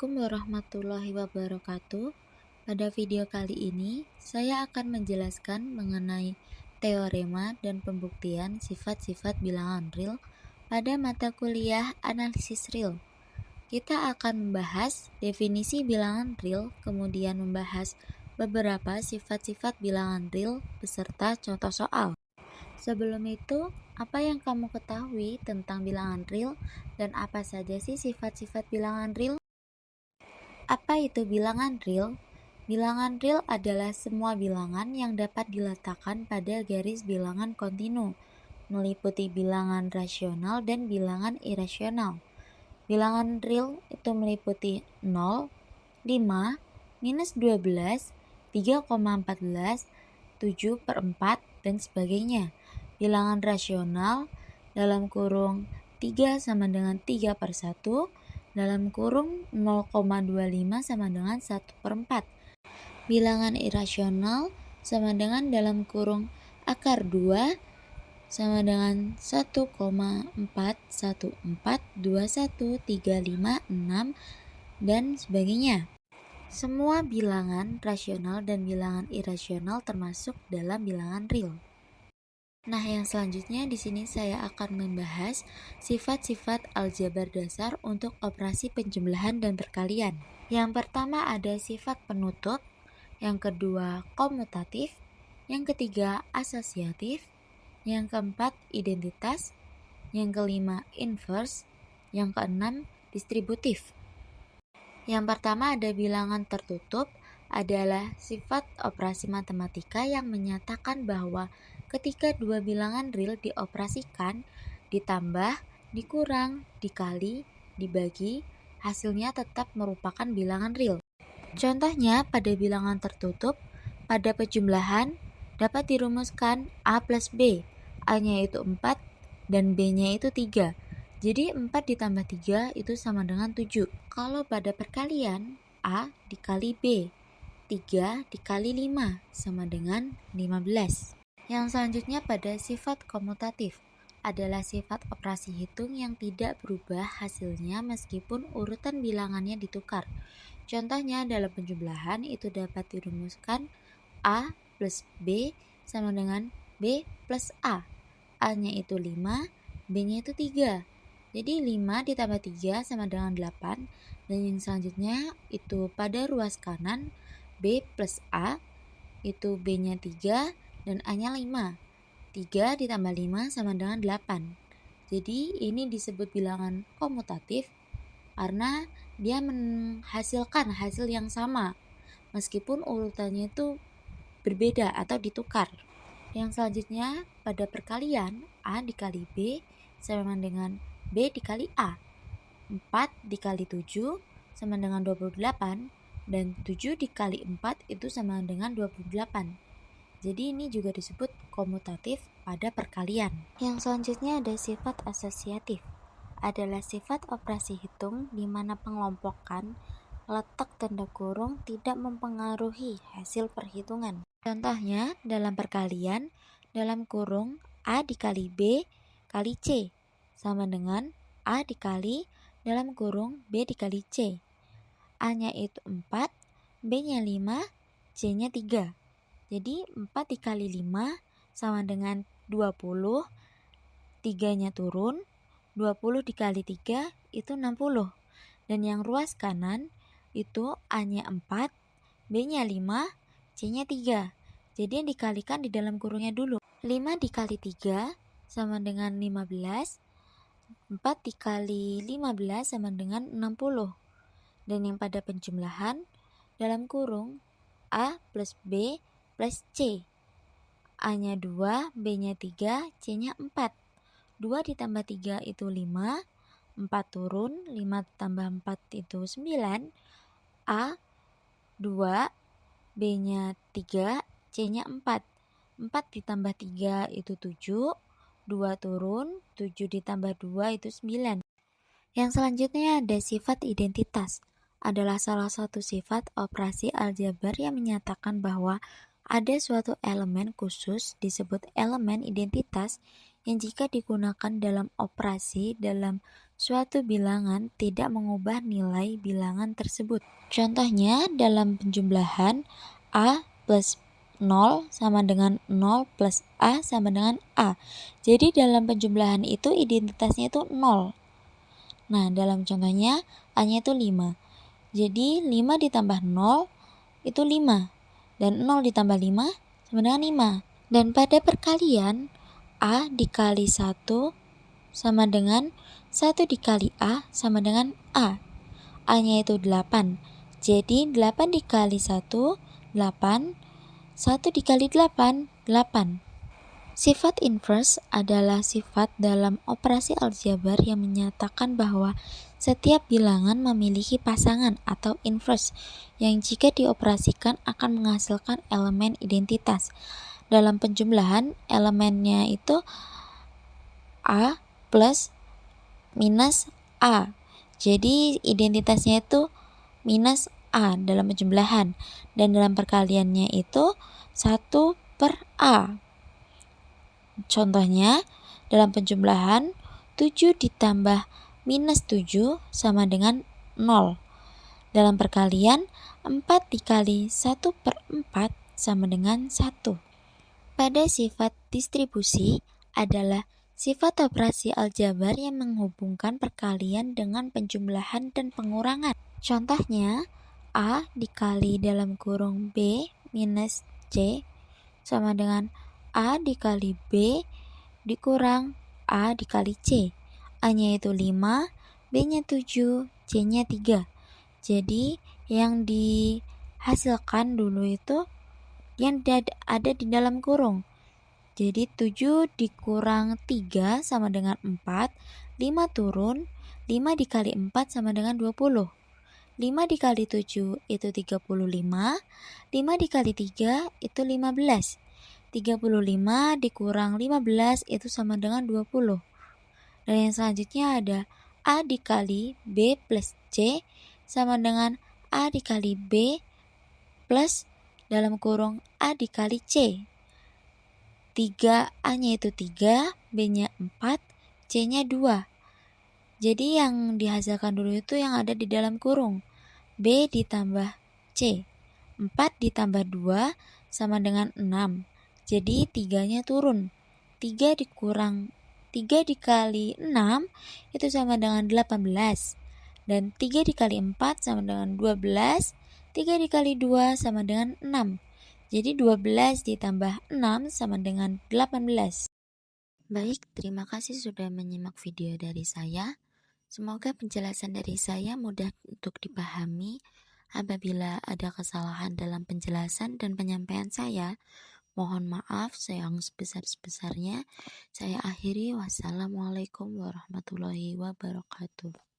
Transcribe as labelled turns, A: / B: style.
A: Assalamualaikum warahmatullahi wabarakatuh. Pada video kali ini, saya akan menjelaskan mengenai teorema dan pembuktian sifat-sifat bilangan real pada mata kuliah analisis real. Kita akan membahas definisi bilangan real, kemudian membahas beberapa sifat-sifat bilangan real beserta contoh soal. Sebelum itu, apa yang kamu ketahui tentang bilangan real dan apa saja sih sifat-sifat bilangan real? Apa itu bilangan real? Bilangan real adalah semua bilangan yang dapat diletakkan pada garis bilangan kontinu, meliputi bilangan rasional dan bilangan irasional. Bilangan real itu meliputi 0, 5, minus 12, 3,14, 7/4, dan sebagainya. Bilangan rasional dalam kurung 3 sama dengan 3/1, dalam kurung 0,25 sama dengan 1/4. Bilangan irasional sama dengan dalam kurung akar 2 sama dengan 1,414213566 dan sebagainya. Semua bilangan rasional dan bilangan irasional termasuk dalam bilangan real. Nah, yang selanjutnya di sini saya akan membahas sifat-sifat aljabar dasar untuk operasi penjumlahan dan perkalian. Yang pertama ada sifat penutup, yang kedua komutatif, yang ketiga asosiatif, yang keempat identitas, yang kelima inverse, yang keenam distributif. Yang pertama ada bilangan tertutup, adalah sifat operasi matematika yang menyatakan bahwa ketika dua bilangan real dioperasikan, ditambah, dikurang, dikali, dibagi, hasilnya tetap merupakan bilangan real. Contohnya pada bilangan tertutup, pada penjumlahan dapat dirumuskan A plus B, A-nya itu 4 dan B-nya itu 3. Jadi 4 ditambah 3 itu sama dengan 7. Kalau pada perkalian, A dikali B, 3 dikali 5 sama dengan 15. Yang selanjutnya pada sifat komutatif adalah sifat operasi hitung yang tidak berubah hasilnya meskipun urutan bilangannya ditukar. Contohnya dalam penjumlahan itu dapat dirumuskan A plus B sama dengan B plus A. A-nya itu 5, B-nya itu 3. Jadi 5 ditambah 3 sama dengan 8. Dan yang selanjutnya itu pada ruas kanan B plus A, itu B-nya 3 dan A-nya 5. 3 ditambah 5 sama dengan 8. Jadi ini disebut bilangan komutatif karena dia menghasilkan hasil yang sama meskipun urutannya itu berbeda atau ditukar. Yang selanjutnya pada perkalian A dikali B sama dengan B dikali A. 4 dikali 7 sama dengan 28 dan 7 dikali 4 itu sama dengan 28. Jadi ini juga disebut komutatif pada perkalian. Yang selanjutnya ada sifat asosiatif. Adalah sifat operasi hitung di mana pengelompokan letak tanda kurung tidak mempengaruhi hasil perhitungan. Contohnya dalam perkalian dalam kurung A dikali B kali C sama dengan A dikali dalam kurung B dikali C. A-nya itu 4, B-nya 5, C-nya 3. Jadi 4 dikali 5 sama dengan 20, 3-nya turun, 20 dikali 3 itu 60. Dan yang ruas kanan itu A-nya 4, B-nya 5, C-nya 3. Jadi yang dikalikan di dalam kurungnya dulu. 5 dikali 3 sama dengan 15, 4 dikali 15 sama dengan 60. Dan yang pada penjumlahan dalam kurung A plus B plus C. A-nya 2, B-nya 3, C-nya 4. 2 ditambah 3 itu 5, 4 turun, 5 tambah 4 itu 9. A 2, B-nya 3, C-nya 4. 4 ditambah 3 itu 7, 2 turun, 7 ditambah 2 itu 9. Yang selanjutnya ada sifat identitas. Adalah salah satu sifat operasi aljabar yang menyatakan bahwa ada suatu elemen khusus disebut elemen identitas yang jika digunakan dalam operasi dalam suatu bilangan tidak mengubah nilai bilangan tersebut. Contohnya dalam penjumlahan A plus 0 sama dengan 0 plus A sama dengan A. Jadi dalam penjumlahan itu identitasnya itu 0. Nah, dalam contohnya A-nya itu 5. Jadi 5 ditambah 0 itu 5. Dan 0 ditambah 5 sama dengan 5. Dan pada perkalian A dikali 1 sama dengan 1 dikali A sama dengan A. A-nya itu 8. Jadi 8 dikali 1, 8. 1 dikali 8, 8. Sifat inverse adalah sifat dalam operasi aljabar yang menyatakan bahwa setiap bilangan memiliki pasangan atau inverse yang jika dioperasikan akan menghasilkan elemen identitas. Dalam penjumlahan, elemennya itu A plus minus A. Jadi identitasnya itu minus A dalam penjumlahan. Dan dalam perkaliannya itu 1 per A. Contohnya, dalam penjumlahan 7 ditambah minus 7 sama dengan 0. Dalam perkalian 4 dikali 1 per 4 sama dengan 1. Pada sifat distribusi adalah sifat operasi aljabar yang menghubungkan perkalian dengan penjumlahan dan pengurangan. Contohnya, A dikali dalam kurung B minus C sama dengan A dikali B dikurang A dikali C. A-nya itu 5, B-nya 7, C-nya 3. Jadi yang dihasilkan dulu itu yang ada di dalam kurung. Jadi 7 dikurang 3 sama dengan 4, 5 turun, 5 dikali 4 sama dengan 20. 5 dikali 7 itu 35, 5 dikali 3 itu 15. 35 dikurang 15 itu sama dengan 20. Dan yang selanjutnya ada A dikali B plus C sama dengan A dikali B plus dalam kurung A dikali C. 3 A-nya itu 3, B-nya 4, C-nya 2. Jadi yang dihasilkan dulu itu yang ada di dalam kurung. B ditambah C. 4 ditambah 2 sama dengan 6. Jadi 3-nya turun. 3 dikali 6 itu sama dengan 18. Dan 3 dikali 4 sama dengan 12. 3 dikali 2 sama dengan 6. Jadi 12 ditambah 6 sama dengan 18. Baik, terima kasih sudah menyimak video dari saya. Semoga penjelasan dari saya mudah untuk dipahami. Apabila ada kesalahan dalam penjelasan dan penyampaian saya, mohon maaf yang sebesar-besarnya. Saya akhiri. Wassalamualaikum warahmatullahi wabarakatuh.